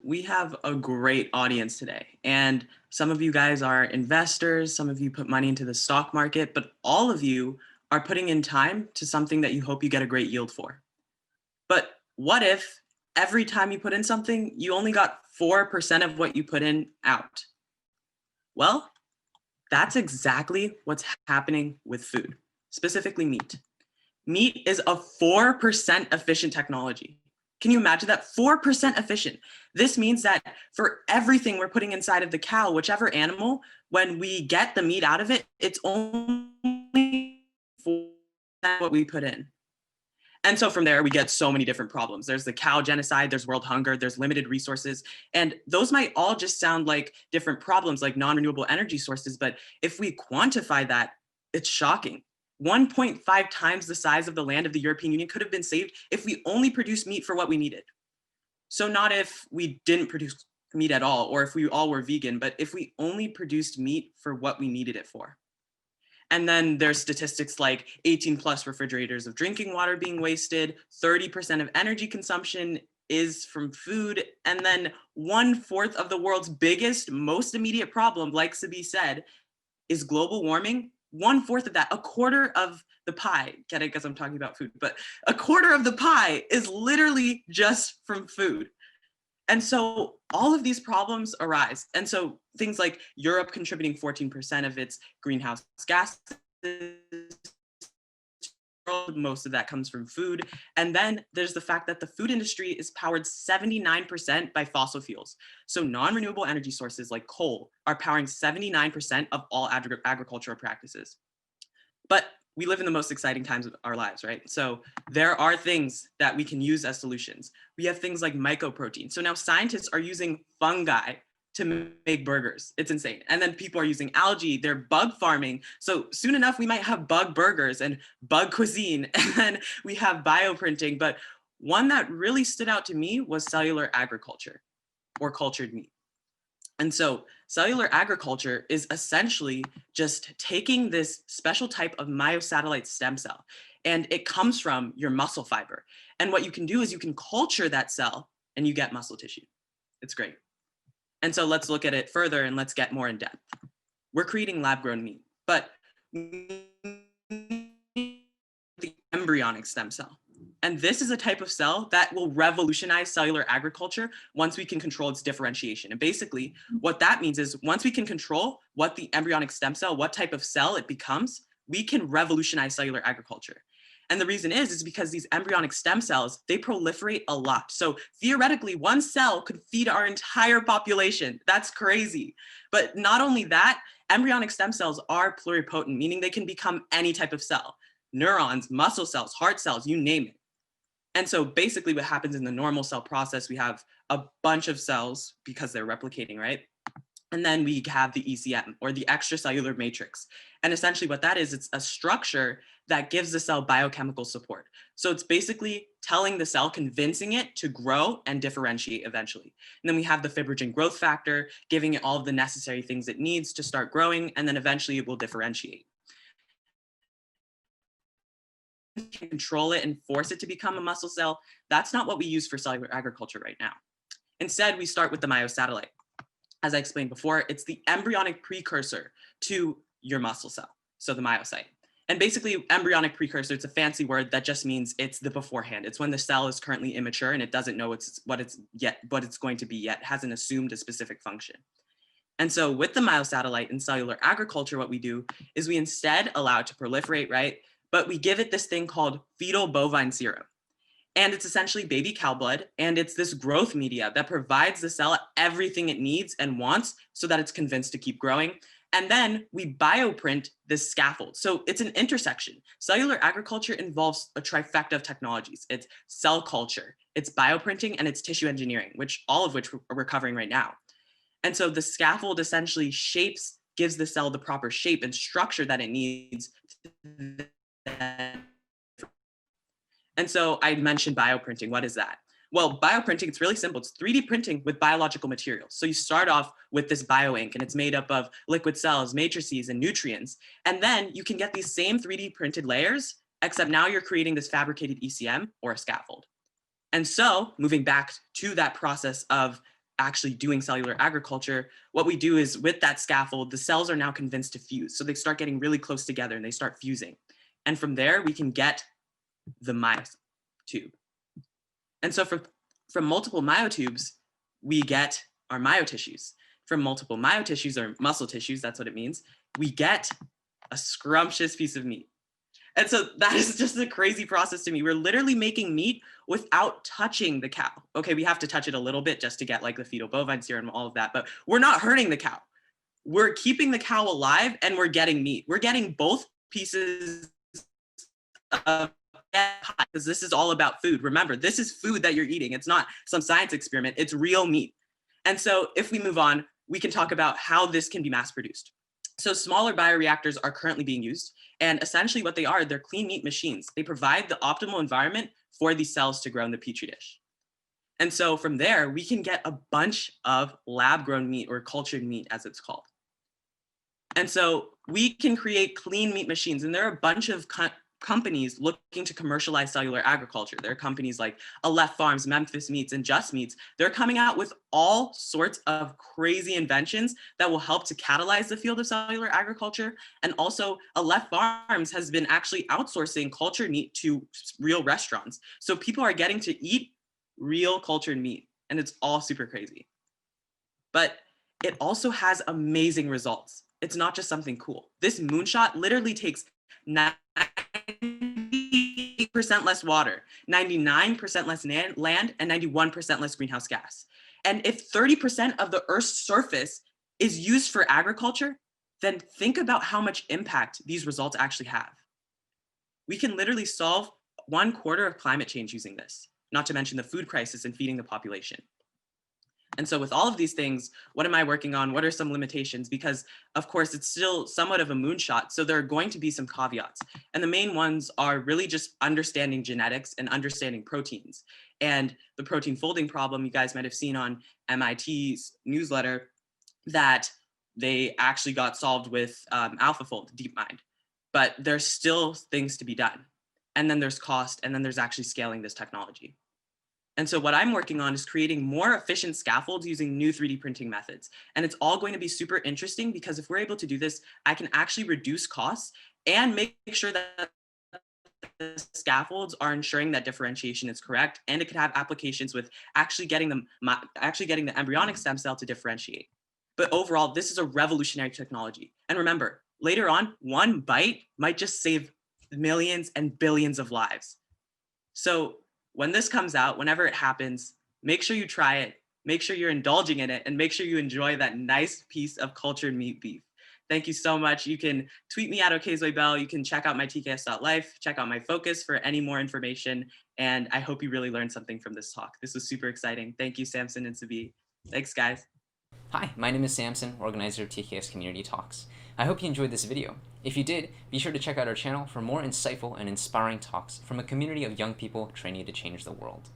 we have a great audience today. And some of you guys are investors, some of you put money into the stock market, but all of you are putting in time to something that you hope you get a great yield for. But what if every time you put in something, you only got 4% of what you put in out? Well, that's exactly what's happening with food, specifically meat. Meat is a 4% efficient technology. Can you imagine that? 4% efficient. This means that for everything we're putting inside of the cow, whichever animal, when we get the meat out of it, it's only 4% what we put in. And so from there, we get so many different problems. There's the cow genocide, there's world hunger, there's limited resources. And those might all just sound like different problems, like non-renewable energy sources. But if we quantify that, it's shocking. 1.5 times the size of the land of the European Union could have been saved if we only produced meat for what we needed. So not if we didn't produce meat at all, or if we all were vegan, but if we only produced meat for what we needed it for. And then there's statistics like 18 plus refrigerators of drinking water being wasted, 30% of energy consumption is from food, and then 1/4 of the world's biggest, most immediate problem, like Sabi said, is global warming. 1/4 of that, a quarter of the pie, get it because I'm talking about food, but a quarter of the pie is literally just from food. And so all of these problems arise. And so things like Europe contributing 14% of its greenhouse gases, most of that comes from food. And then there's the fact that the food industry is powered 79% by fossil fuels. So non-renewable energy sources like coal are powering 79% of all agricultural practices. But we live in the most exciting times of our lives, right? So there are things that we can use as solutions. We have things like mycoprotein. So now scientists are using fungi to make burgers. It's insane. And then people are using algae, they're bug farming. So soon enough, we might have bug burgers and bug cuisine, and then we have bioprinting. But one that really stood out to me was cellular agriculture or cultured meat. And so cellular agriculture is essentially just taking this special type of myosatellite stem cell, and it comes from your muscle fiber. And what you can do is you can culture that cell and you get muscle tissue. It's great. And so let's look at it further and let's get more in depth. We're creating lab-grown meat, but the embryonic stem cell. And this is a type of cell that will revolutionize cellular agriculture once we can control its differentiation. And basically what that means is once we can control what the embryonic stem cell, what type of cell it becomes, we can revolutionize cellular agriculture. And the reason is because these embryonic stem cells, they proliferate a lot. So theoretically, one cell could feed our entire population. That's crazy. But not only that, embryonic stem cells are pluripotent, meaning they can become any type of cell. Neurons, muscle cells, heart cells, you name it. And so basically what happens in the normal cell process, we have a bunch of cells because they're replicating, right? And then we have the ECM, or the extracellular matrix. And essentially what that is, it's a structure that gives the cell biochemical support. So it's basically telling the cell, convincing it to grow and differentiate eventually. And then we have the fibrogen growth factor, giving it all of the necessary things it needs to start growing, and then eventually it will differentiate. Control it and force it to become a muscle cell. That's not what we use for cellular agriculture right now. Instead, we start with the myosatellite. As I explained before, it's the embryonic precursor to your muscle cell, so the myocyte. And basically, embryonic precursor, it's a fancy word that just means it's the beforehand. It's when the cell is currently immature and it doesn't know what it's going to be yet, hasn't assumed a specific function. And so with the myosatellite in cellular agriculture, what we do is we instead allow it to proliferate, right? But we give it this thing called fetal bovine serum. And it's essentially baby cow blood, and it's this growth media that provides the cell everything it needs and wants so that it's convinced to keep growing. And then we bioprint this scaffold. So it's an intersection. Cellular agriculture involves a trifecta of technologies. It's cell culture, it's bioprinting, and it's tissue engineering, all of which we're covering right now. And so the scaffold essentially gives the cell the proper shape and structure that it needs. And so I mentioned bioprinting. What is that? Well, bioprinting, it's really simple. It's 3D printing with biological materials. So you start off with this bioink, and it's made up of liquid cells, matrices, and nutrients. And then you can get these same 3D printed layers, except now you're creating this fabricated ECM or a scaffold. And so moving back to that process of actually doing cellular agriculture, what we do is with that scaffold, the cells are now convinced to fuse. So they start getting really close together and they start fusing. And from there, we can get the myotube. And so from multiple myotubes, we get our myotissues. From multiple myotissues or muscle tissues, that's what it means, we get a scrumptious piece of meat. And so that is just a crazy process to me. We're literally making meat without touching the cow. Okay, we have to touch it a little bit just to get like the fetal bovine serum and all of that, but we're not hurting the cow. We're keeping the cow alive and we're getting meat. We're getting both pieces of, because this is all about food. Remember, this is food that you're eating. It's not some science experiment. It's real meat. And so if we move on, we can talk about how this can be mass produced. So smaller bioreactors are currently being used. And essentially what they are, they're clean meat machines. They provide the optimal environment for these cells to grow in the petri dish. And so from there, we can get a bunch of lab-grown meat or cultured meat, as it's called. And so we can create clean meat machines. And there are a bunch of companies looking to commercialize cellular agriculture. There are companies like Aleph Farms, Memphis Meats, and Just Meats. They're coming out with all sorts of crazy inventions that will help to catalyze the field of cellular agriculture. And also Aleph Farms has been actually outsourcing cultured meat to real restaurants. So people are getting to eat real cultured meat, and it's all super crazy. But it also has amazing results. It's not just something cool. This moonshot literally takes 98% less water, 99% less land, and 91% less greenhouse gas. And if 30% of the Earth's surface is used for agriculture, then think about how much impact these results actually have. We can literally solve 1/4 of climate change using this, not to mention the food crisis and feeding the population. And so with all of these things, what am I working on? What are some limitations? Because of course, it's still somewhat of a moonshot. So there are going to be some caveats. And the main ones are really just understanding genetics and understanding proteins. And the protein folding problem, you guys might have seen on MIT's newsletter, that they actually got solved with AlphaFold, DeepMind. But there's still things to be done. And then there's cost, and then there's actually scaling this technology. And so what I'm working on is creating more efficient scaffolds using new 3D printing methods. And it's all going to be super interesting because if we're able to do this, I can actually reduce costs and make sure that the scaffolds are ensuring that differentiation is correct. And it could have applications with actually getting the embryonic stem cell to differentiate. But overall, this is a revolutionary technology. And remember, later on, one bite might just save millions and billions of lives. So when this comes out, whenever it happens, make sure you try it, make sure you're indulging in it, and make sure you enjoy that nice piece of cultured meat beef. Thank you so much. You can tweet me at Okezue Bell. You can check out my tks.life, check out my focus for any more information. And I hope you really learned something from this talk. This was super exciting. Thank you, Samson and Sabi. Thanks, guys. Hi, my name is Samson, organizer of TKS Community Talks. I hope you enjoyed this video. If you did, be sure to check out our channel for more insightful and inspiring talks from a community of young people training to change the world.